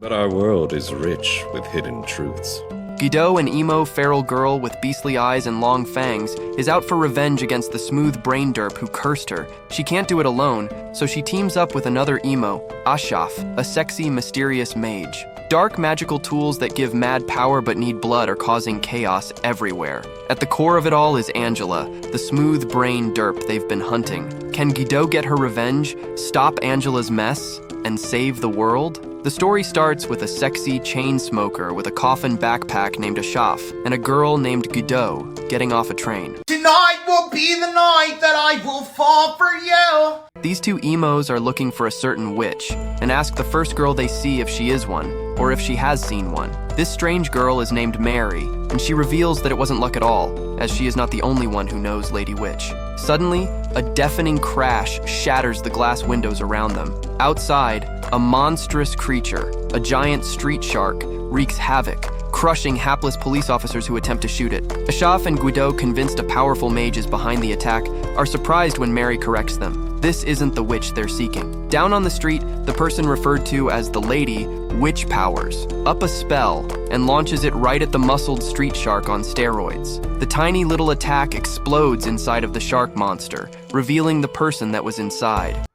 But our world is rich with hidden truths. Guido, an emo, feral girl with beastly eyes and long fangs, is out for revenge against the smooth brain derp who cursed her. She can't do it alone, so she teams up with another emo, Ashaf, a sexy, mysterious mage. Dark magical tools that give mad power but need blood are causing chaos everywhere. At the core of it all is Angela, the smooth brain derp they've been hunting. Can Guido get her revenge, stop Angela's mess, and save the world? The story starts with a sexy chain smoker with a coffin backpack named Ashaf and a girl named Guido getting off a train. Tonight will be the night that I will fall for you. These two emos are looking for a certain witch and ask the first girl they see if she is one, or if she has seen one. This strange girl is named Mary, and she reveals that it wasn't luck at all, as she is not the only one who knows Lady Witch. Suddenly, a deafening crash shatters the glass windows around them. Outside, a monstrous creature, a giant street shark, wreaks havoc, crushing hapless police officers who attempt to shoot it. Ashaf and Guido, convinced a powerful mage is behind the attack, are surprised when Mary corrects them. This isn't the witch they're seeking. Down on the street, the person referred to as the Lady Witch powers up a spell and launches it right at the muscled street shark on steroids. The tiny little attack explodes inside of the shark monster, revealing the person that was inside.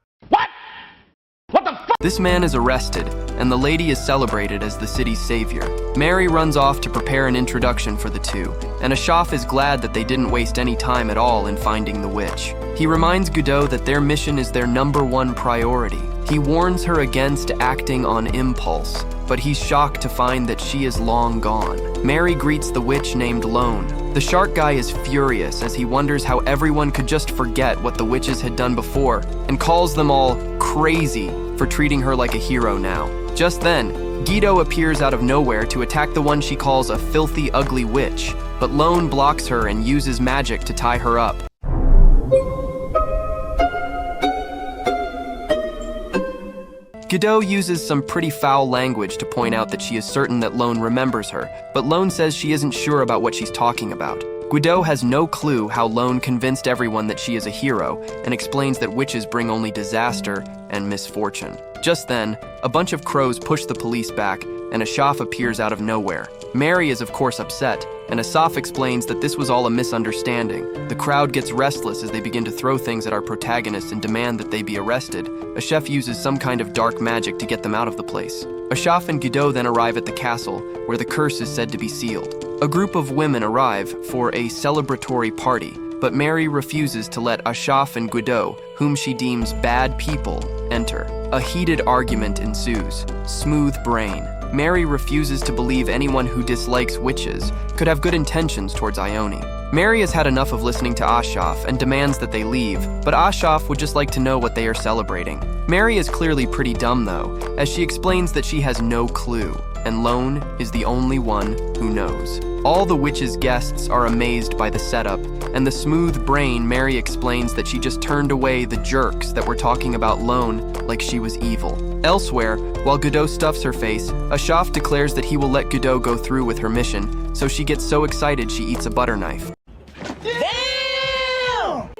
This man is arrested, and the lady is celebrated as the city's savior. Mary runs off to prepare an introduction for the two, and Ashaf is glad that they didn't waste any time at all in finding the witch. He reminds Guido that their mission is their #1 priority. He warns her against acting on impulse, but he's shocked to find that she is long gone. Mary greets the witch named Lone. The shark guy is furious as he wonders how everyone could just forget what the witches had done before, and calls them all crazy for treating her like a hero now. Just then, Guido appears out of nowhere to attack the one she calls a filthy, ugly witch, but Lone blocks her and uses magic to tie her up. Guido uses some pretty foul language to point out that she is certain that Lone remembers her, but Lone says she isn't sure about what she's talking about. Guido has no clue how Lone convinced everyone that she is a hero, and explains that witches bring only disaster and misfortune. Just then, a bunch of crows push the police back, and Ashaf appears out of nowhere. Mary is of course upset, and Asaf explains that this was all a misunderstanding. The crowd gets restless as they begin to throw things at our protagonists and demand that they be arrested. Ashaf uses some kind of dark magic to get them out of the place. Ashaf and Guido then arrive at the castle, where the curse is said to be sealed. A group of women arrive for a celebratory party, but Mary refuses to let Ashaf and Guido, whom she deems bad people, enter. A heated argument ensues. Smooth brain. Mary refuses to believe anyone who dislikes witches could have good intentions towards Ione. Mary has had enough of listening to Ashaf and demands that they leave, but Ashaf would just like to know what they are celebrating. Mary is clearly pretty dumb though, as she explains that she has no clue, and Lone is the only one who knows. All the witches' guests are amazed by the setup, and the smooth brain Mary explains that she just turned away the jerks that were talking about Lone like she was evil. Elsewhere, while Guido stuffs her face, Ashaf declares that he will let Guido go through with her mission, so she gets so excited she eats a butter knife.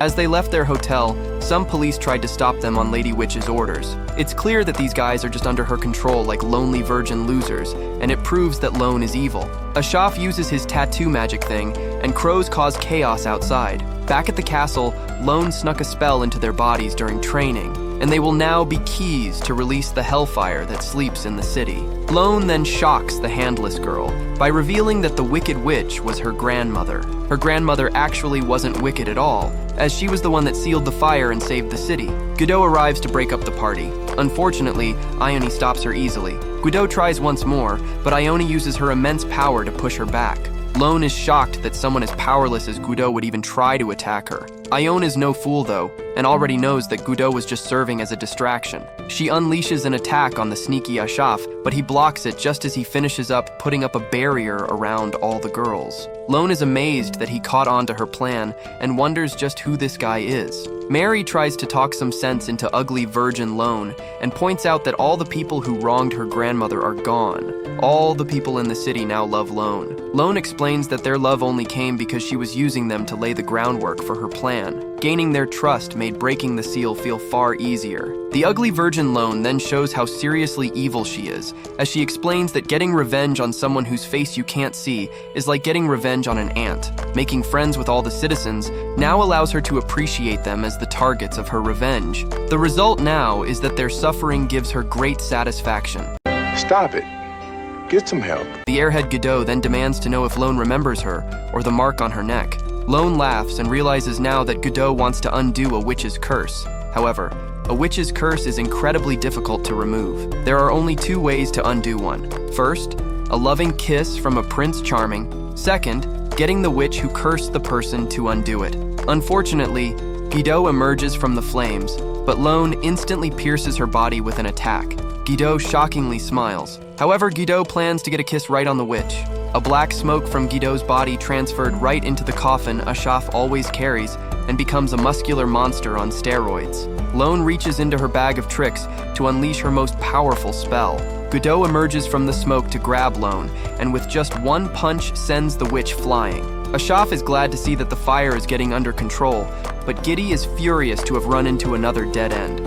As they left their hotel, some police tried to stop them on Lady Witch's orders. It's clear that these guys are just under her control like lonely virgin losers, and it proves that Lone is evil. Ashaf uses his tattoo magic thing, and crows cause chaos outside. Back at the castle, Lone snuck a spell into their bodies during training, and they will now be keys to release the hellfire that sleeps in the city. Lone then shocks the handless girl by revealing that the wicked witch was her grandmother. Her grandmother actually wasn't wicked at all, as she was the one that sealed the fire and saved the city. Guido arrives to break up the party. Unfortunately, Ione stops her easily. Guido tries once more, but Ione uses her immense power to push her back. Lone is shocked that someone as powerless as Guido would even try to attack her. Ione is no fool though, and already knows that Guido was just serving as a distraction. She unleashes an attack on the sneaky Ashaf, but he blocks it just as he finishes up putting up a barrier around all the girls. Lone is amazed that he caught on to her plan and wonders just who this guy is. Mary tries to talk some sense into ugly virgin Lone and points out that all the people who wronged her grandmother are gone. All the people in the city now love Lone. Lone explains that their love only came because she was using them to lay the groundwork for her plan. Gaining their trust made breaking the seal feel far easier. The ugly virgin Lone then shows how seriously evil she is, as she explains that getting revenge on someone whose face you can't see is like getting revenge on an ant. Making friends with all the citizens now allows her to appreciate them as the targets of her revenge. The result now is that their suffering gives her great satisfaction. Stop it. Get some help. The airhead Godot then demands to know if Lone remembers her, or the mark on her neck. Lone laughs and realizes now that Godot wants to undo a witch's curse. However, a witch's curse is incredibly difficult to remove. There are only two ways to undo one. First, a loving kiss from a Prince Charming. Second, getting the witch who cursed the person to undo it. Unfortunately, Godot emerges from the flames, but Lone instantly pierces her body with an attack. Godot shockingly smiles. However, Godot plans to get a kiss right on the witch. A black smoke from Godot's body transferred right into the coffin Ashaf always carries and becomes a muscular monster on steroids. Lone reaches into her bag of tricks to unleash her most powerful spell. Godot emerges from the smoke to grab Lone, and with just one punch sends the witch flying. Ashaf is glad to see that the fire is getting under control, but Giddy is furious to have run into another dead end.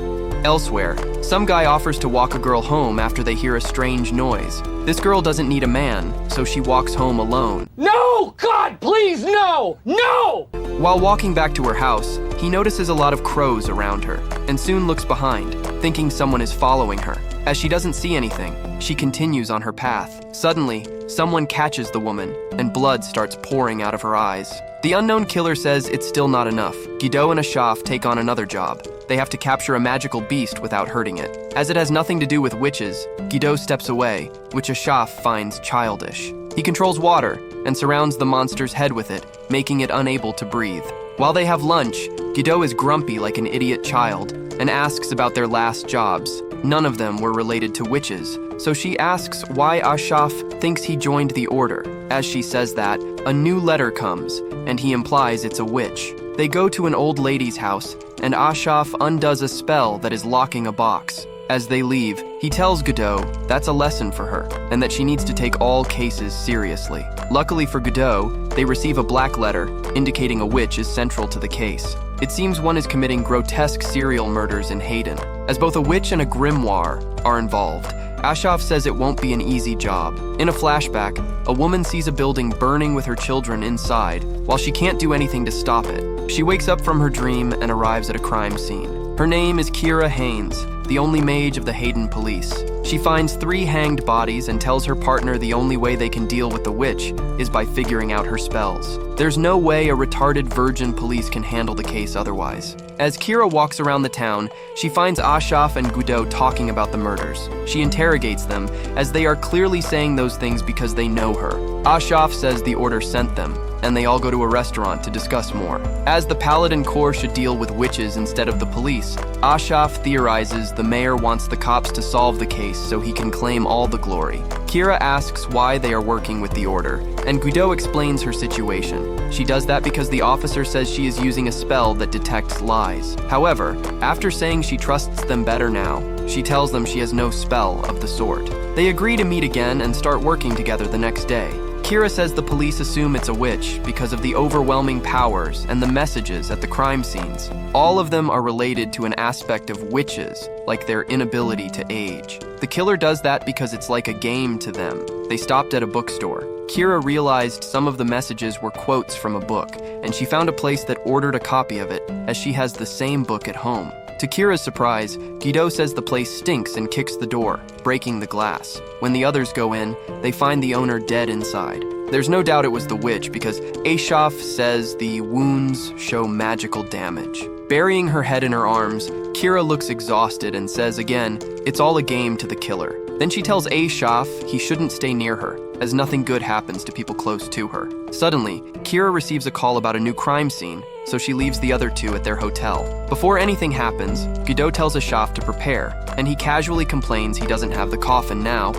Elsewhere, some guy offers to walk a girl home after they hear a strange noise. This girl doesn't need a man, so she walks home alone. No! God, please, no! No! While walking back to her house, he notices a lot of crows around her, and soon looks behind, thinking someone is following her. As she doesn't see anything, she continues on her path. Suddenly, someone catches the woman, and blood starts pouring out of her eyes. The unknown killer says it's still not enough. Godot and Ashaf take on another job. They have to capture a magical beast without hurting it. As it has nothing to do with witches, Godot steps away, which Ashaf finds childish. He controls water and surrounds the monster's head with it, making it unable to breathe. While they have lunch, Godot is grumpy like an idiot child and asks about their last jobs. None of them were related to witches, so she asks why Ashaf thinks he joined the order. As she says that, a new letter comes, and he implies it's a witch. They go to an old lady's house, and Ashaf undoes a spell that is locking a box. As they leave, he tells Godot that's a lesson for her, and that she needs to take all cases seriously. Luckily for Godot, they receive a black letter indicating a witch is central to the case. It seems one is committing grotesque serial murders in Hayden. As both a witch and a grimoire are involved, Ashaf says it won't be an easy job. In a flashback, a woman sees a building burning with her children inside, while she can't do anything to stop it. She wakes up from her dream and arrives at a crime scene. Her name is Kira Haynes, the only mage of the Hayden police. She finds 3 hanged bodies and tells her partner the only way they can deal with the witch is by figuring out her spells. There's no way a retarded virgin police can handle the case otherwise. As Kira walks around the town, she finds Ashaf and Godot talking about the murders. She interrogates them, as they are clearly saying those things because they know her. Ashaf says the order sent them, and they all go to a restaurant to discuss more. As the Paladin Corps should deal with witches instead of the police, Ashaf theorizes the mayor wants the cops to solve the case so he can claim all the glory. Kira asks why they are working with the order, and Godot explains her situation. She does that because the officer says she is using a spell that detects lies. However, after saying she trusts them better now, she tells them she has no spell of the sort. They agree to meet again and start working together the next day. Kira says the police assume it's a witch because of the overwhelming powers and the messages at the crime scenes. All of them are related to an aspect of witches, like their inability to age. The killer does that because it's like a game to them. They stopped at a bookstore. Kira realized some of the messages were quotes from a book, and she found a place that ordered a copy of it, as she has the same book at home. To Kira's surprise, Godot says the place stinks and kicks the door, breaking the glass. When the others go in, they find the owner dead inside. There's no doubt it was the witch because Ashaf says the wounds show magical damage. Burying her head in her arms, Kira looks exhausted and says again, it's all a game to the killer. Then she tells Ashaf he shouldn't stay near her, as nothing good happens to people close to her. Suddenly, Kira receives a call about a new crime scene, so she leaves the other two at their hotel. Before anything happens, Godot tells Ashaf to prepare, and he casually complains he doesn't have the coffin now.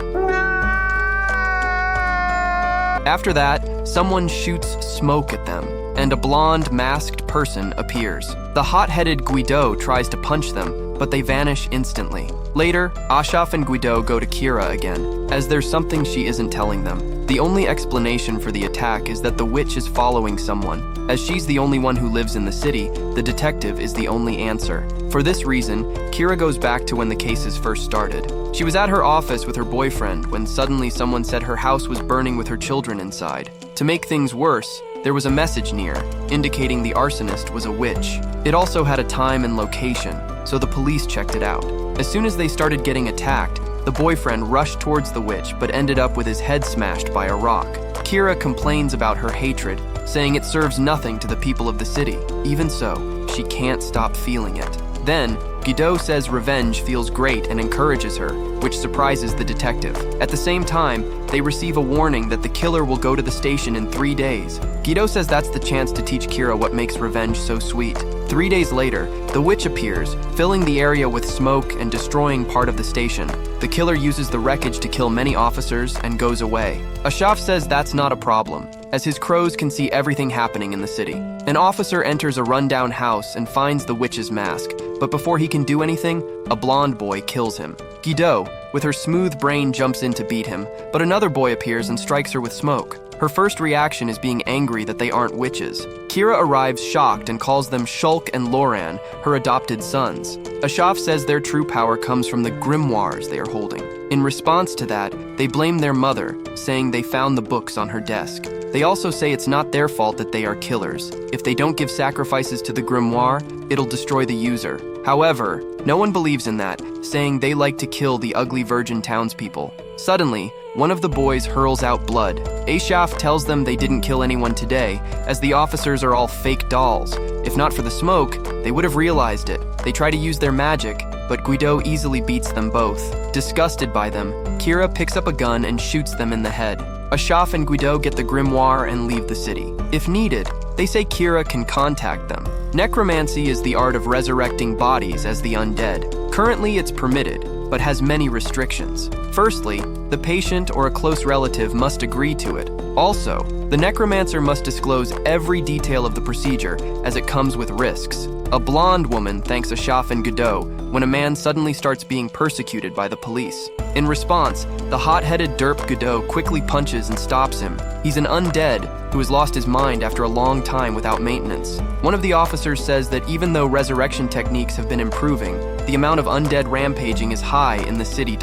After that, someone shoots smoke at them, and a blonde, masked person appears. The hot-headed Guido tries to punch them, but they vanish instantly. Later, Ashraf and Guido go to Kira again, as there's something she isn't telling them. The only explanation for the attack is that the witch is following someone. As she's the only one who lives in the city, the detective is the only answer. For this reason, Kira goes back to when the cases first started. She was at her office with her boyfriend when suddenly someone said her house was burning with her children inside. To make things worse, there was a message near, indicating the arsonist was a witch. It also had a time and location, so the police checked it out. As soon as they started getting attacked, the boyfriend rushed towards the witch but ended up with his head smashed by a rock. Kira complains about her hatred, saying it serves nothing to the people of the city. Even so, she can't stop feeling it. Then, Guido says revenge feels great and encourages her, which surprises the detective. At the same time, they receive a warning that the killer will go to the station in 3 days. Guido says that's the chance to teach Kira what makes revenge so sweet. 3 days later, the witch appears, filling the area with smoke and destroying part of the station. The killer uses the wreckage to kill many officers and goes away. Ashraf says that's not a problem, as his crows can see everything happening in the city. An officer enters a rundown house and finds the witch's mask, but before he can do anything, a blonde boy kills him. Guido, with her smooth brain, jumps in to beat him, but another boy appears and strikes her with smoke. Her first reaction is being angry that they aren't witches. Kira arrives shocked and calls them Shulk and Loran, her adopted sons. Ashraf says their true power comes from the grimoires they are holding. In response to that, they blame their mother, saying they found the books on her desk. They also say it's not their fault that they are killers. If they don't give sacrifices to the grimoire, it'll destroy the user. However, no one believes in that, saying they like to kill the ugly virgin townspeople. Suddenly, one of the boys hurls out blood. Ashraf tells them they didn't kill anyone today, as the officers are all fake dolls. If not for the smoke, they would have realized it. They try to use their magic, but Guido easily beats them both. Disgusted by them, Kira picks up a gun and shoots them in the head. Ashraf and Guido get the grimoire and leave the city. If needed, they say Kira can contact them. Necromancy is the art of resurrecting bodies as the undead. Currently, it's permitted, but has many restrictions. Firstly, the patient or a close relative must agree to it. Also, the necromancer must disclose every detail of the procedure, as it comes with risks. A blonde woman thanks Ashraf and Guido when a man suddenly starts being persecuted by the police. In response, the hot-headed derp Guido quickly punches and stops him. He's an undead who has lost his mind after a long time without maintenance. One of the officers says that even though resurrection techniques have been improving, the amount of undead rampaging is high in the city.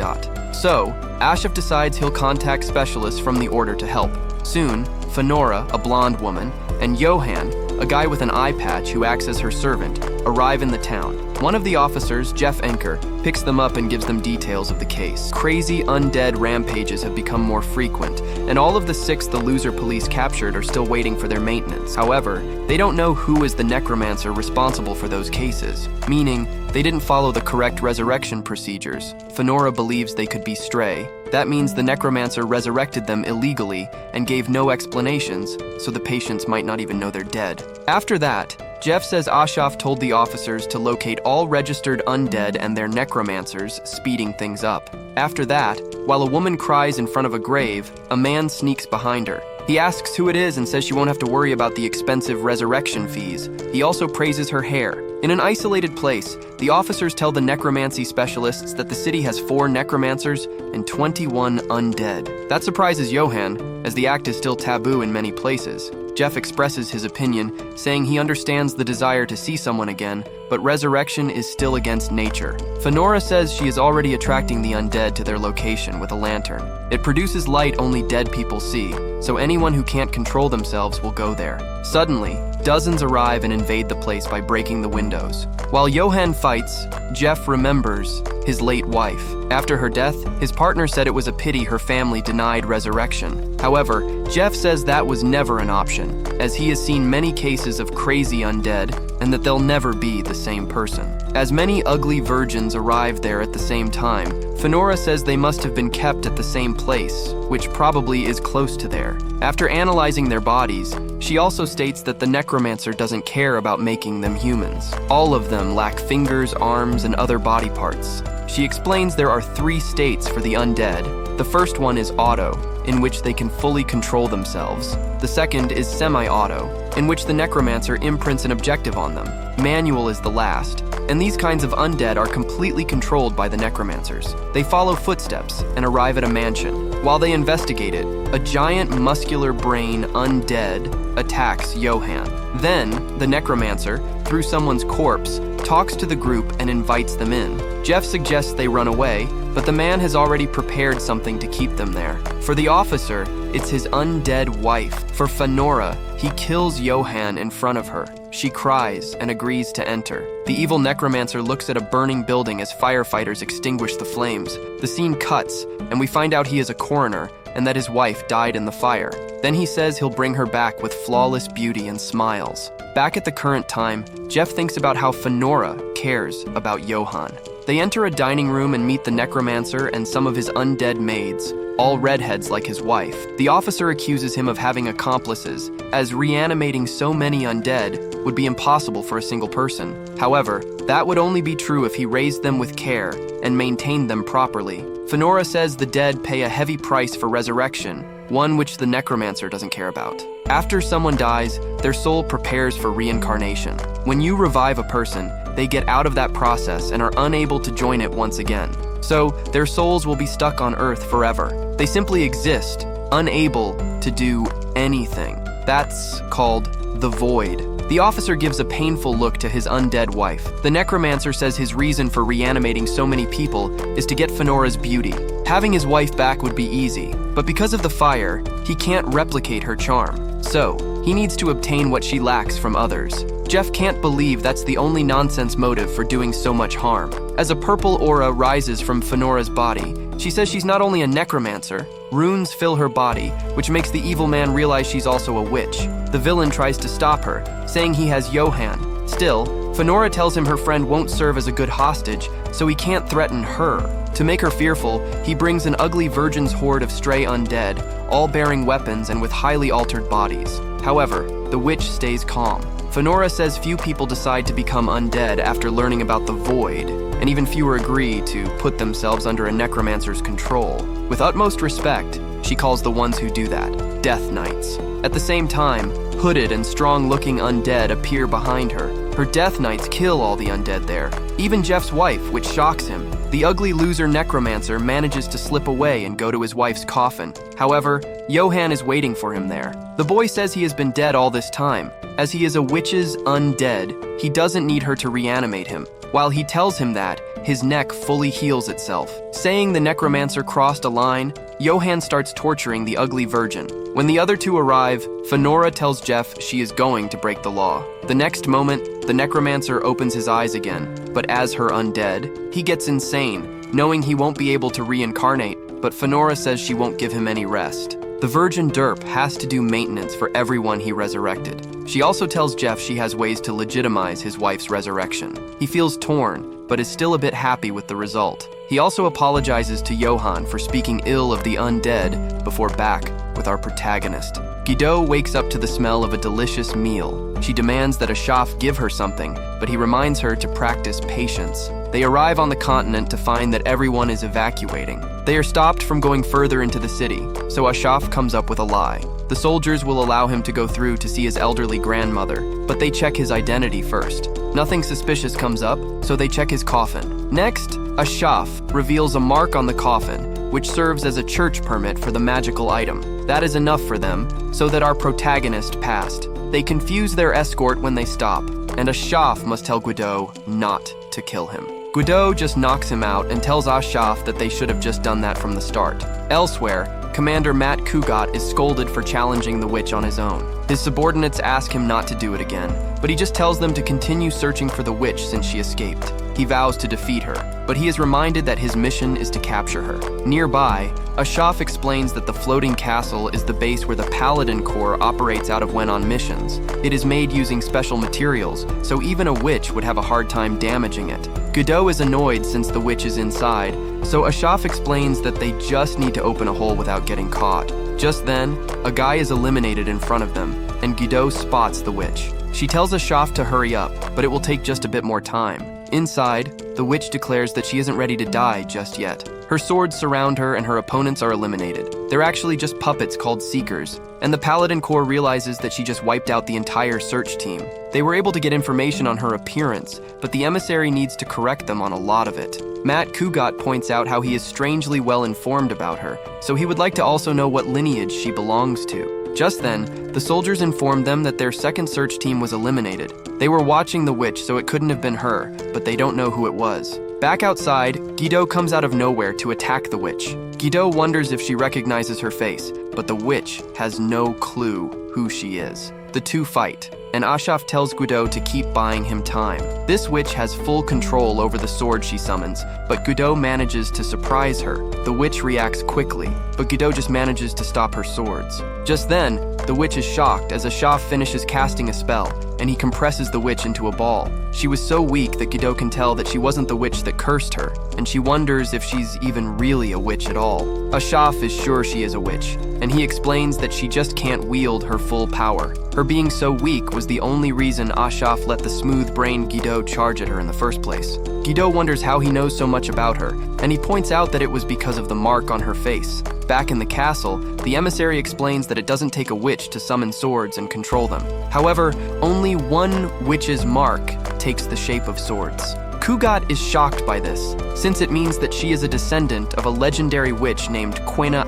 So, Ashraf decides he'll contact specialists from the order to help. Soon, Fenora, a blonde woman, and Johan, a guy with an eye patch who acts as her servant, arrive in the town. One of the officers, Jeff Enker, picks them up and gives them details of the case. Crazy undead rampages have become more frequent, and all of the 6 the loser police captured are still waiting for their maintenance. However, they don't know who is the necromancer responsible for those cases, meaning they didn't follow the correct resurrection procedures. Fenora believes they could be stray. That means the necromancer resurrected them illegally and gave no explanations, so the patients might not even know they're dead. After that, Jeff says Ashraf told the officers to locate all registered undead and their necromancers, speeding things up. After that, while a woman cries in front of a grave, a man sneaks behind her. He asks who it is and says she won't have to worry about the expensive resurrection fees. He also praises her hair. In an isolated place, the officers tell the necromancy specialists that the city has 4 necromancers and 21 undead. That surprises Johan, as the act is still taboo in many places. Jeff expresses his opinion, saying he understands the desire to see someone again, but resurrection is still against nature. Fenora says she is already attracting the undead to their location with a lantern. It produces light only dead people see, so anyone who can't control themselves will go there. Suddenly, dozens arrive and invade the place by breaking the windows. While Johan fights, Jeff remembers his late wife. After her death, his partner said it was a pity her family denied resurrection. However, Jeff says that was never an option, as he has seen many cases of crazy undead and that they'll never be the same person. As many ugly virgins arrived there at the same time, Fenora says they must have been kept at the same place, which probably is close to there. After analyzing their bodies, she also states that the necromancer doesn't care about making them humans. All of them lack fingers, arms, and other body parts. She explains there are 3 states for the undead: The first one is auto, in which they can fully control themselves. The second is semi-auto, in which the necromancer imprints an objective on them. Manual is the last, and these kinds of undead are completely controlled by the necromancers. They follow footsteps and arrive at a mansion. While they investigate it, a giant muscular brain undead attacks Johann. Then, the necromancer, through someone's corpse, talks to the group and invites them in. Jeff suggests they run away, but the man has already prepared something to keep them there. For the officer, it's his undead wife. For Fenora, he kills Johann in front of her. She cries and agrees to enter. The evil necromancer looks at a burning building as firefighters extinguish the flames. The scene cuts, and we find out he is a coroner and that his wife died in the fire. Then he says he'll bring her back with flawless beauty and smiles. Back at the current time, Jeff thinks about how Fenora cares about Johann. They enter a dining room and meet the necromancer and some of his undead maids, all redheads like his wife. The officer accuses him of having accomplices, as reanimating so many undead would be impossible for a single person. However, that would only be true if he raised them with care and maintained them properly. Fenora says the dead pay a heavy price for resurrection, one which the necromancer doesn't care about. After someone dies, their soul prepares for reincarnation. When you revive a person, they get out of that process and are unable to join it once again. So, their souls will be stuck on Earth forever. They simply exist, unable to do anything. That's called the void. The officer gives a painful look to his undead wife. The necromancer says his reason for reanimating so many people is to get Fenora's beauty. Having his wife back would be easy, but because of the fire, he can't replicate her charm. So, he needs to obtain what she lacks from others. Jeff can't believe that's the only nonsense motive for doing so much harm. As a purple aura rises from Fenora's body, she says she's not only a necromancer, runes fill her body, which makes the evil man realize she's also a witch. The villain tries to stop her, saying he has Johann. Still, Fenora tells him her friend won't serve as a good hostage, so he can't threaten her. To make her fearful, he brings an ugly virgin's horde of stray undead, all bearing weapons and with highly altered bodies. However, the witch stays calm. Fenora says few people decide to become undead after learning about the void, and even fewer agree to put themselves under a necromancer's control. With utmost respect, she calls the ones who do that Death Knights. At the same time, hooded and strong-looking undead appear behind her. Her Death Knights kill all the undead there, even Jeff's wife, which shocks him. The ugly loser necromancer manages to slip away and go to his wife's coffin. However, Johann is waiting for him there. The boy says he has been dead all this time. As he is a witch's undead, he doesn't need her to reanimate him. While he tells him that, his neck fully heals itself. Saying the necromancer crossed a line, Johann starts torturing the ugly virgin. When the other two arrive, Fenora tells Jeff she is going to break the law. The next moment, the necromancer opens his eyes again, but as her undead, he gets insane, knowing he won't be able to reincarnate, but Fenora says she won't give him any rest. The virgin derp has to do maintenance for everyone he resurrected. She also tells Jeff she has ways to legitimize his wife's resurrection. He feels torn, but is still a bit happy with the result. He also apologizes to Johann for speaking ill of the undead before back with our protagonist. Guido wakes up to the smell of a delicious meal. She demands that Ashaf give her something, but he reminds her to practice patience. They arrive on the continent to find that everyone is evacuating. They are stopped from going further into the city, so Ashaf comes up with a lie. The soldiers will allow him to go through to see his elderly grandmother, but they check his identity first. Nothing suspicious comes up, so they check his coffin. Next, Ashaf reveals a mark on the coffin, which serves as a church permit for the magical item. That is enough for them, so that our protagonist passed. They confuse their escort when they stop, and Ashaf must tell Guido not to kill him. Guido just knocks him out and tells Ashaf that they should have just done that from the start. Elsewhere, Commander Matt Kugat is scolded for challenging the witch on his own. His subordinates ask him not to do it again, but he just tells them to continue searching for the witch since she escaped. He vows to defeat her, but he is reminded that his mission is to capture her. Nearby, Ashaf explains that the floating castle is the base where the Paladin Corps operates out of when on missions. It is made using special materials, so even a witch would have a hard time damaging it. Guido is annoyed since the witch is inside, so Ashaf explains that they just need to open a hole without getting caught. Just then, a guy is eliminated in front of them, and Guido spots the witch. She tells Ashaf to hurry up, but it will take just a bit more time. Inside, the witch declares that she isn't ready to die just yet. Her swords surround her and her opponents are eliminated. They're actually just puppets called Seekers, and the Paladin Corps realizes that she just wiped out the entire search team. They were able to get information on her appearance, but the emissary needs to correct them on a lot of it. Matt Kugat points out how he is strangely well informed about her, so he would like to also know what lineage she belongs to. Just then, the soldiers informed them that their second search team was eliminated. They were watching the witch, so it couldn't have been her, but they don't know who it was. Back outside, Guido comes out of nowhere to attack the witch. Guido wonders if she recognizes her face, but the witch has no clue who she is. The two fight, and Ashaf tells Guido to keep buying him time. This witch has full control over the sword she summons, but Guido manages to surprise her. The witch reacts quickly, but Guido just manages to stop her swords. Just then, the witch is shocked as Ashaf finishes casting a spell, and he compresses the witch into a ball. She was so weak that Guido can tell that she wasn't the witch that cursed her, and she wonders if she's even really a witch at all. Ashaf is sure she is a witch, and he explains that she just can't wield her full power. Her being so weak was the only reason Ashaf let the smooth-brained Guido charge at her in the first place. Guido wonders how he knows so much about her, and he points out that it was because of the mark on her face. Back in the castle, the emissary explains that it doesn't take a witch to summon swords and control them. However, only one witch's mark takes the shape of swords. Kugat is shocked by this, since it means that she is a descendant of a legendary witch named Quena.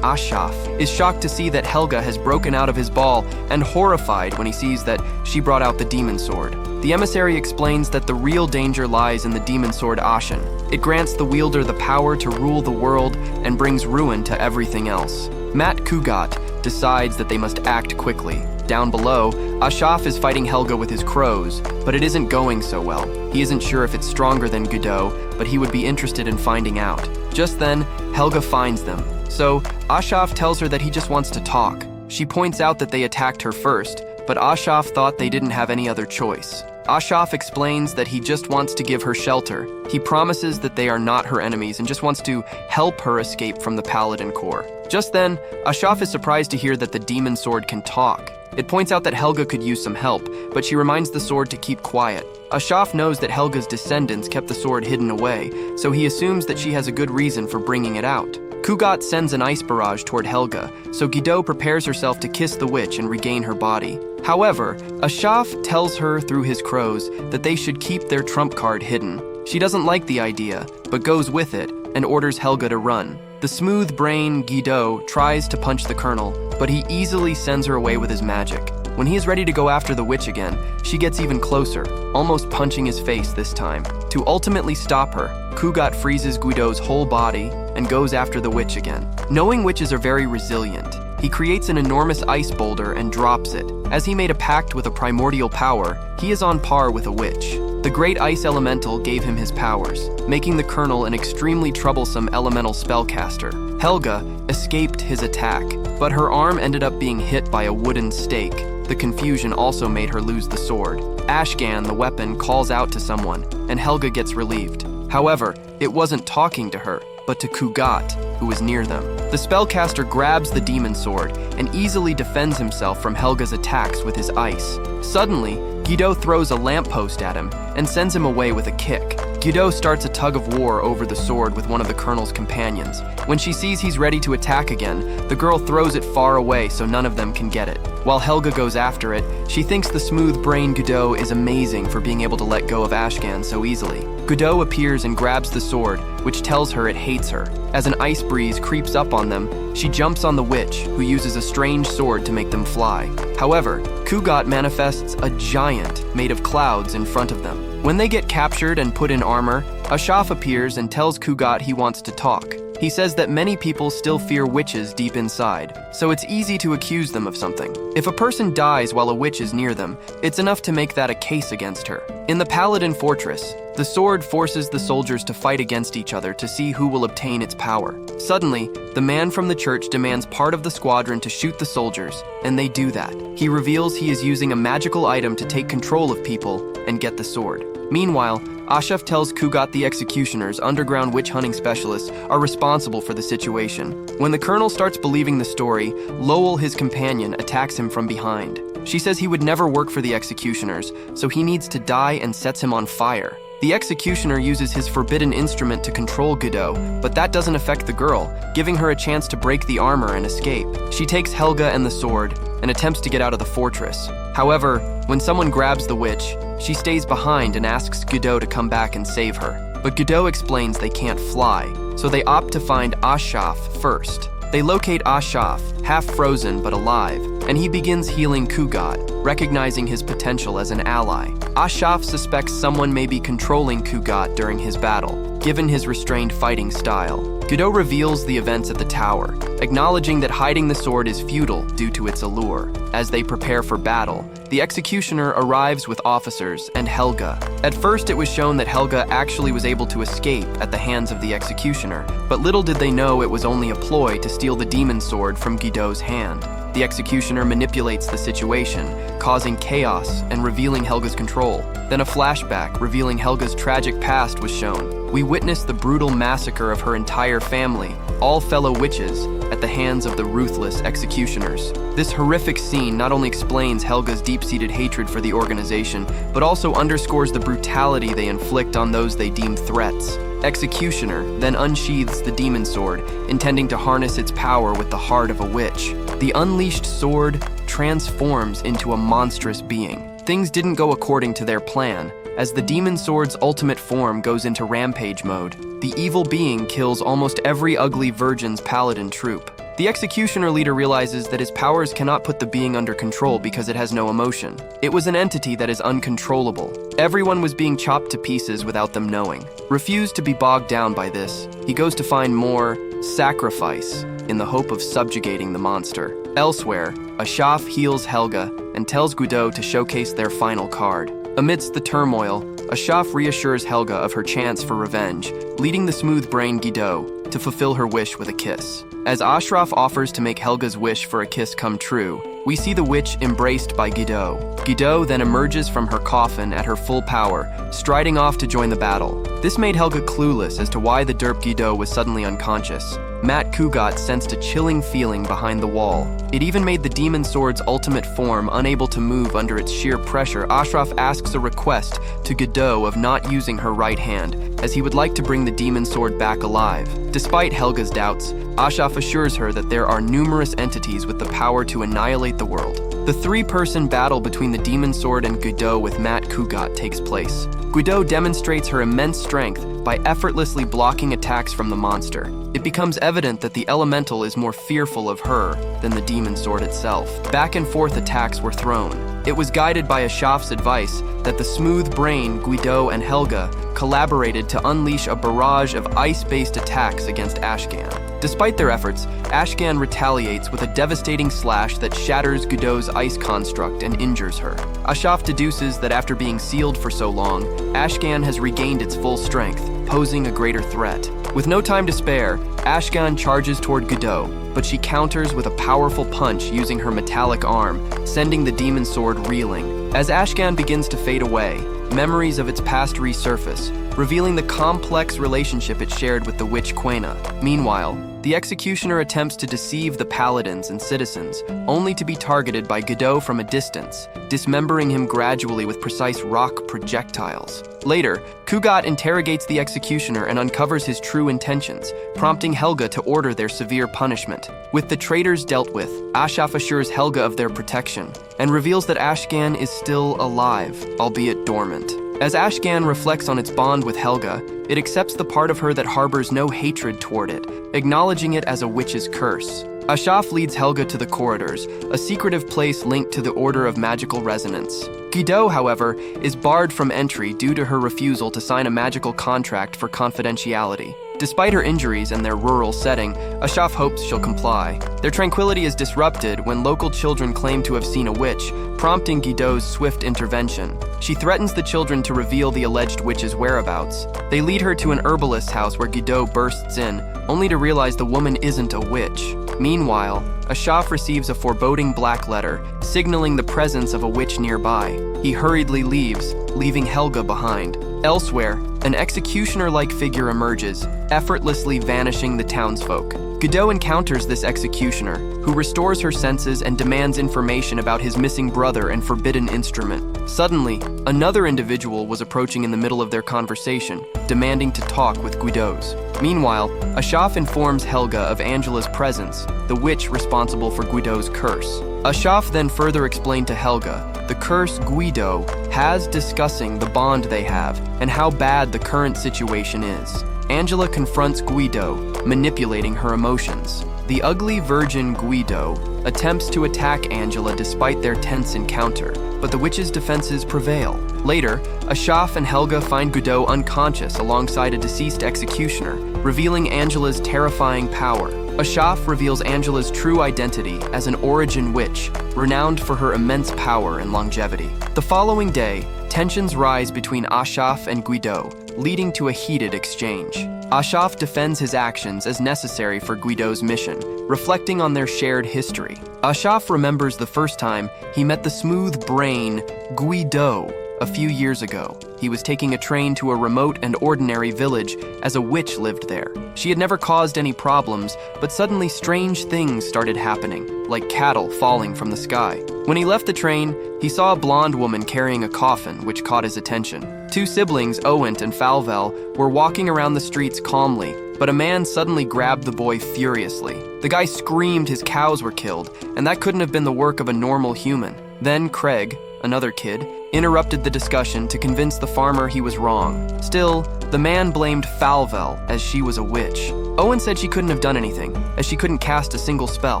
Ashaf is shocked to see that Helga has broken out of his ball and horrified when he sees that she brought out the demon sword. The emissary explains that the real danger lies in the demon sword Ashen. It grants the wielder the power to rule the world and brings ruin to everything else. Matt Kugat decides that they must act quickly. Down below, Ashaf is fighting Helga with his crows, but it isn't going so well. He isn't sure if it's stronger than Guido, but he would be interested in finding out. Just then, Helga finds them. So, Ashaf tells her that he just wants to talk. She points out that they attacked her first, but Ashaf thought they didn't have any other choice. Ashaf explains that he just wants to give her shelter. He promises that they are not her enemies and just wants to help her escape from the Paladin Corps. Just then, Ashaf is surprised to hear that the demon sword can talk. It points out that Helga could use some help, but she reminds the sword to keep quiet. Ashaf knows that Helga's descendants kept the sword hidden away, so he assumes that she has a good reason for bringing it out. Kugat sends an ice barrage toward Helga, so Guido prepares herself to kiss the witch and regain her body. However, Ashaf tells her through his crows that they should keep their trump card hidden. She doesn't like the idea, but goes with it and orders Helga to run. The smooth-brained Guido tries to punch the colonel, but he easily sends her away with his magic. When he is ready to go after the witch again, she gets even closer, almost punching his face this time. To ultimately stop her, Kugat freezes Guido's whole body and goes after the witch again. Knowing witches are very resilient, he creates an enormous ice boulder and drops it. As he made a pact with a primordial power, he is on par with a witch. The great ice elemental gave him his powers, making the colonel an extremely troublesome elemental spellcaster. Helga escaped his attack, but her arm ended up being hit by a wooden stake. The confusion also made her lose the sword. Ashgan, the weapon, calls out to someone, and Helga gets relieved. However, it wasn't talking to her, but to Kugat, who was near them. The spellcaster grabs the demon sword and easily defends himself from Helga's attacks with his ice. Suddenly, Guido throws a lamppost at him and sends him away with a kick. Guido starts a tug of war over the sword with one of the colonel's companions. When she sees he's ready to attack again, the girl throws it far away so none of them can get it. While Helga goes after it, she thinks the smooth-brained Guido is amazing for being able to let go of Ashgan so easily. Guido appears and grabs the sword, which tells her it hates her. As an ice breeze creeps up on them, she jumps on the witch, who uses a strange sword to make them fly. However, Kugat manifests a giant made of clouds in front of them. When they get captured and put in armor, Ashaf appears and tells Kugat he wants to talk. He says that many people still fear witches deep inside, so it's easy to accuse them of something. If a person dies while a witch is near them, it's enough to make that a case against her. In the Paladin Fortress, the sword forces the soldiers to fight against each other to see who will obtain its power. Suddenly, the man from the church demands part of the squadron to shoot the soldiers, and they do that. He reveals he is using a magical item to take control of people and get the sword. Meanwhile, Ashaf tells Kugat the executioners, underground witch hunting specialists, are responsible for the situation. When the colonel starts believing the story, Lowell, his companion, attacks him from behind. She says he would never work for the executioners, so he needs to die and sets him on fire. The executioner uses his forbidden instrument to control Godot, but that doesn't affect the girl, giving her a chance to break the armor and escape. She takes Helga and the sword and attempts to get out of the fortress. However, when someone grabs the witch, she stays behind and asks Godot to come back and save her. But Godot explains they can't fly, so they opt to find Ashaf first. They locate Ashaf, half frozen but alive, and he begins healing Kugat, recognizing his potential as an ally. Ashaf suspects someone may be controlling Kugat during his battle, given his restrained fighting style. Godot reveals the events at the tower, acknowledging that hiding the sword is futile due to its allure. As they prepare for battle, the executioner arrives with officers and Helga. At first, it was shown that Helga actually was able to escape at the hands of the executioner, but little did they know it was only a ploy to steal the demon sword from Godot's hand. The executioner manipulates the situation, causing chaos and revealing Helga's control. Then a flashback revealing Helga's tragic past was shown. We witnessed the brutal massacre of her entire family, all fellow witches, at the hands of the ruthless executioners. This horrific scene not only explains Helga's deep-seated hatred for the organization, but also underscores the brutality they inflict on those they deem threats. Executioner then unsheathes the demon sword, intending to harness its power with the heart of a witch. The unleashed sword transforms into a monstrous being. Things didn't go according to their plan, as the demon sword's ultimate form goes into rampage mode. The evil being kills almost every ugly virgin's paladin troop. The executioner leader realizes that his powers cannot put the being under control because it has no emotion. It was an entity that is uncontrollable. Everyone was being chopped to pieces without them knowing. Refused to be bogged down by this, he goes to find more sacrifice in the hope of subjugating the monster. Elsewhere, Ashaf heals Helga and tells Godot to showcase their final card. Amidst the turmoil, Ashaf reassures Helga of her chance for revenge, leading the smooth-brained Godot to fulfill her wish with a kiss. As Ashraf offers to make Helga's wish for a kiss come true, we see the witch embraced by Godot. Godot then emerges from her coffin at her full power, striding off to join the battle. This made Helga clueless as to why the derp Godot was suddenly unconscious. Matt Kugat sensed a chilling feeling behind the wall. It even made the demon sword's ultimate form unable to move under its sheer pressure. Ashraf asks a request to Godot of not using her right hand, as he would like to bring the demon sword back alive. Despite Helga's doubts, Ashraf assures her that there are numerous entities with the power to annihilate the world. The three-person battle between the demon sword and Godot with Matt Kugat takes place. Godot demonstrates her immense strength by effortlessly blocking attacks from the monster. It becomes evident that the elemental is more fearful of her than the demon sword itself. Back and forth attacks were thrown. It was guided by Ashaf's advice that the smooth-brained Godot and Helga collaborated to unleash a barrage of ice-based attacks against Ashgan. Despite their efforts, Ashgan retaliates with a devastating slash that shatters Godot's ice construct and injures her. Ashaf deduces that after being sealed for so long, Ashgan has regained its full strength, posing a greater threat. With no time to spare, Ashgan charges toward Godot, but she counters with a powerful punch using her metallic arm, sending the demon sword reeling. As Ashgan begins to fade away, memories of its past resurface, revealing the complex relationship it shared with the witch Quena. Meanwhile, the executioner attempts to deceive the paladins and citizens, only to be targeted by Godot from a distance, dismembering him gradually with precise rock projectiles. Later, Kugat interrogates the executioner and uncovers his true intentions, prompting Helga to order their severe punishment. With the traitors dealt with, Ashaf assures Helga of their protection, and reveals that Ashgan is still alive, albeit dormant. As Ashgan reflects on its bond with Helga, it accepts the part of her that harbors no hatred toward it, acknowledging it as a witch's curse. Ashaf leads Helga to the corridors, a secretive place linked to the Order of Magical Resonance. Godot, however, is barred from entry due to her refusal to sign a magical contract for confidentiality. Despite her injuries and their rural setting, Ashaf hopes she'll comply. Their tranquility is disrupted when local children claim to have seen a witch, prompting Godot's swift intervention. She threatens the children to reveal the alleged witch's whereabouts. They lead her to an herbalist's house where Godot bursts in, only to realize the woman isn't a witch. Meanwhile, Ashaf receives a foreboding black letter, signaling the presence of a witch nearby. He hurriedly leaves, leaving Helga behind. Elsewhere, an executioner-like figure emerges, effortlessly vanishing the townsfolk. Godot encounters this executioner, who restores her senses and demands information about his missing brother and forbidden instrument. Suddenly, another individual was approaching in the middle of their conversation, demanding to talk with Guido's. Meanwhile, Ashaf informs Helga of Angela's presence, the witch responsible for Guido's curse. Ashaf then further explained to Helga the curse Guido has, discussing the bond they have and how bad the current situation is. Angela confronts Guido, manipulating her emotions. The ugly virgin Guido attempts to attack Angela despite their tense encounter, but the witch's defenses prevail. Later, Ashaf and Helga find Guido unconscious alongside a deceased executioner, revealing Angela's terrifying power. Ashaf reveals Angela's true identity as an origin witch, renowned for her immense power and longevity. The following day, tensions rise between Ashaf and Guido, leading to a heated exchange. Ashaf defends his actions as necessary for Guido's mission, reflecting on their shared history. Ashaf remembers the first time he met the smooth brain Guido a few years ago. He was taking a train to a remote and ordinary village as a witch lived there. She had never caused any problems, but suddenly strange things started happening, like cattle falling from the sky. When he left the train, he saw a blonde woman carrying a coffin, which caught his attention. Two siblings, Owent and Falvel, were walking around the streets calmly, but a man suddenly grabbed the boy furiously. The guy screamed his cows were killed, and that couldn't have been the work of a normal human. Then Craig, another kid, interrupted the discussion to convince the farmer he was wrong. Still, the man blamed Falvel as she was a witch. Owen said she couldn't have done anything, as she couldn't cast a single spell.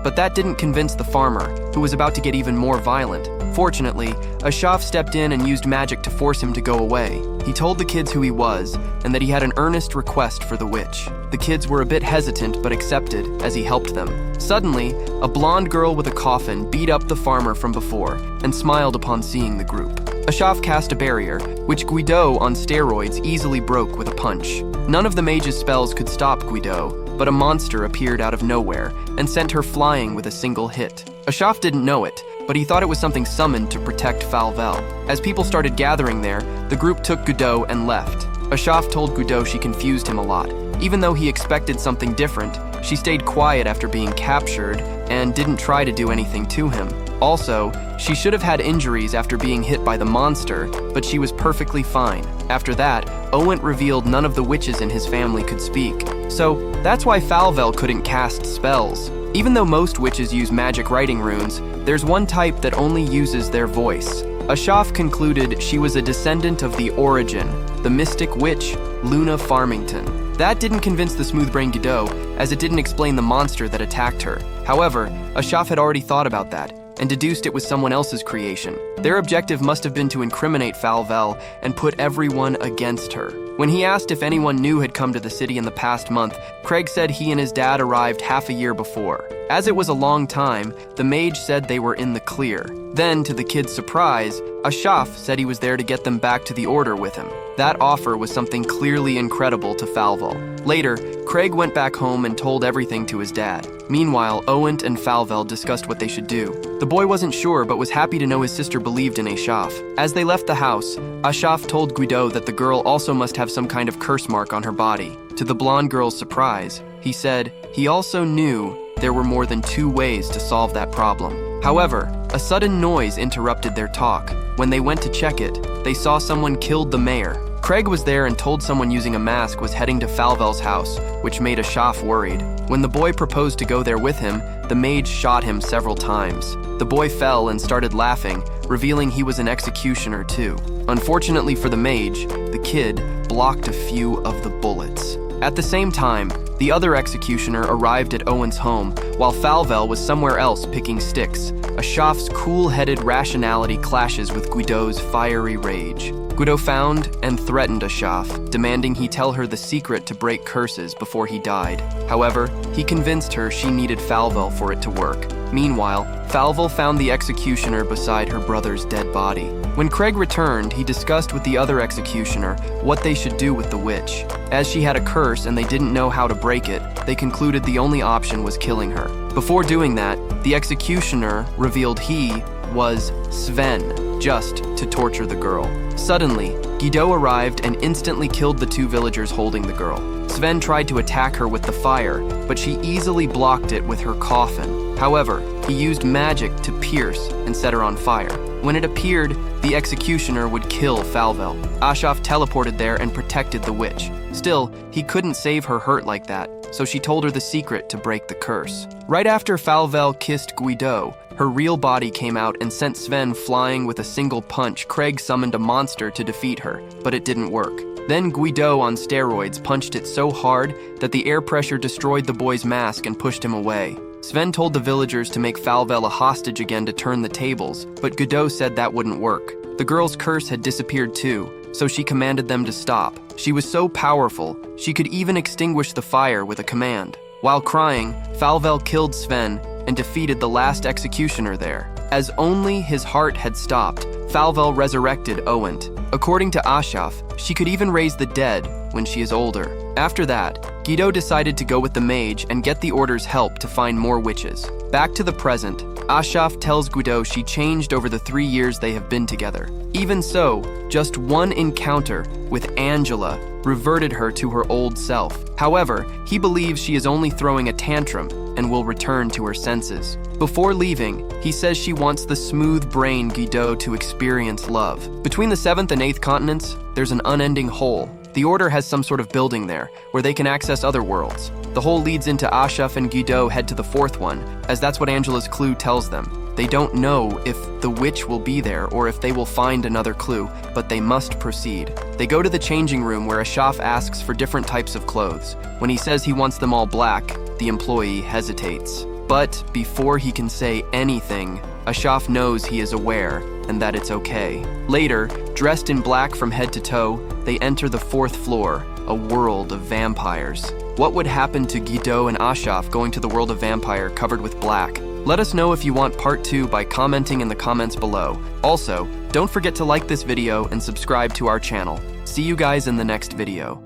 But that didn't convince the farmer, who was about to get even more violent. Fortunately, Ashaf stepped in and used magic to force him to go away. He told the kids who he was, and that he had an earnest request for the witch. The kids were a bit hesitant but accepted as he helped them. Suddenly, a blonde girl with a coffin beat up the farmer from before and smiled upon seeing the group. Ashaf cast a barrier, which Guido on steroids easily broke with a punch. None of the mage's spells could stop Guido, but a monster appeared out of nowhere and sent her flying with a single hit. Ashaf didn't know it, but he thought it was something summoned to protect Falvel. As people started gathering there, the group took Guido and left. Ashaf told Guido she confused him a lot. Even though he expected something different, she stayed quiet after being captured and didn't try to do anything to him. Also, she should have had injuries after being hit by the monster, but she was perfectly fine. After that, Owent revealed none of the witches in his family could speak. So, that's why Falvel couldn't cast spells. Even though most witches use magic writing runes, there's one type that only uses their voice. Ashaf concluded she was a descendant of the Origin, the mystic witch, Luna Farmington. That didn't convince the smooth-brained Godot, as it didn't explain the monster that attacked her. However, Ashaf had already thought about that, and deduced it was someone else's creation. Their objective must have been to incriminate Falvel and put everyone against her. When he asked if anyone new had come to the city in the past month, Craig said he and his dad arrived half a year before. As it was a long time, the mage said they were in the clear. Then, to the kids' surprise, Ashaf said he was there to get them back to the Order with him. That offer was something clearly incredible to Falvel. Later, Craig went back home and told everything to his dad. Meanwhile, Owent and Falvel discussed what they should do. The boy wasn't sure, but was happy to know his sister believed in Ashaf. As they left the house, Ashaf told Guido that the girl also must have some kind of curse mark on her body. To the blonde girl's surprise, he said he also knew there were more than 2 ways to solve that problem. However, a sudden noise interrupted their talk. When they went to check it, they saw someone killed the mayor. Craig was there and told someone using a mask was heading to Falvel's house, which made Ashaf worried. When the boy proposed to go there with him, the mage shot him several times. The boy fell and started laughing, revealing he was an executioner too. Unfortunately for the mage, the kid blocked a few of the bullets. At the same time, the other executioner arrived at Owen's home, while Falvel was somewhere else picking sticks. Ashaf's cool-headed rationality clashes with Guido's fiery rage. Guido found and threatened Ashaf, demanding he tell her the secret to break curses before he died. However, he convinced her she needed Falvel for it to work. Meanwhile, Falvel found the executioner beside her brother's dead body. When Craig returned, he discussed with the other executioner what they should do with the witch. As she had a curse and they didn't know how to break it, they concluded the only option was killing her. Before doing that, the executioner revealed he was Sven, just to torture the girl. Suddenly, Guido arrived and instantly killed the two villagers holding the girl. Sven tried to attack her with the fire, but she easily blocked it with her coffin. However, he used magic to pierce and set her on fire. When it appeared, the executioner would kill Falvel. Ashraf teleported there and protected the witch. Still, he couldn't save her hurt like that, so she told her the secret to break the curse. Right after Falvel kissed Guido, her real body came out and sent Sven flying with a single punch. Craig summoned a monster to defeat her, but it didn't work. Then Guido on steroids punched it so hard that the air pressure destroyed the boy's mask and pushed him away. Sven told the villagers to make Falvel a hostage again to turn the tables, but Guido said that wouldn't work. The girl's curse had disappeared too, so she commanded them to stop. She was so powerful, she could even extinguish the fire with a command. While crying, Falvel killed Sven and defeated the last executioner there. As only his heart had stopped, Falvel resurrected Owent. According to Ashraf, she could even raise the dead when she is older. After that, Guido decided to go with the mage and get the Order's help to find more witches. Back to the present, Ashraf tells Guido she changed over the 3 years they have been together. Even so, just one encounter with Angela reverted her to her old self. However, he believes she is only throwing a tantrum and will return to her senses. Before leaving, he says she wants the smooth-brained Guido to experience love. Between the 7th and 8th continents, there's an unending hole. The Order has some sort of building there, where they can access other worlds. The hole leads into Ashraf and Guido head to the 4th one, as that's what Angela's clue tells them. They don't know if the witch will be there or if they will find another clue, but they must proceed. They go to the changing room where Ashraf asks for different types of clothes. When he says he wants them all black, the employee hesitates. But before he can say anything, Ashraf knows he is aware and that it's okay. Later, dressed in black from head to toe, they enter the 4th floor, a world of vampires. What would happen to Guido and Ashraf going to the world of vampire covered with black? Let us know if you want part 2 by commenting in the comments below. Also, don't forget to like this video and subscribe to our channel. See you guys in the next video.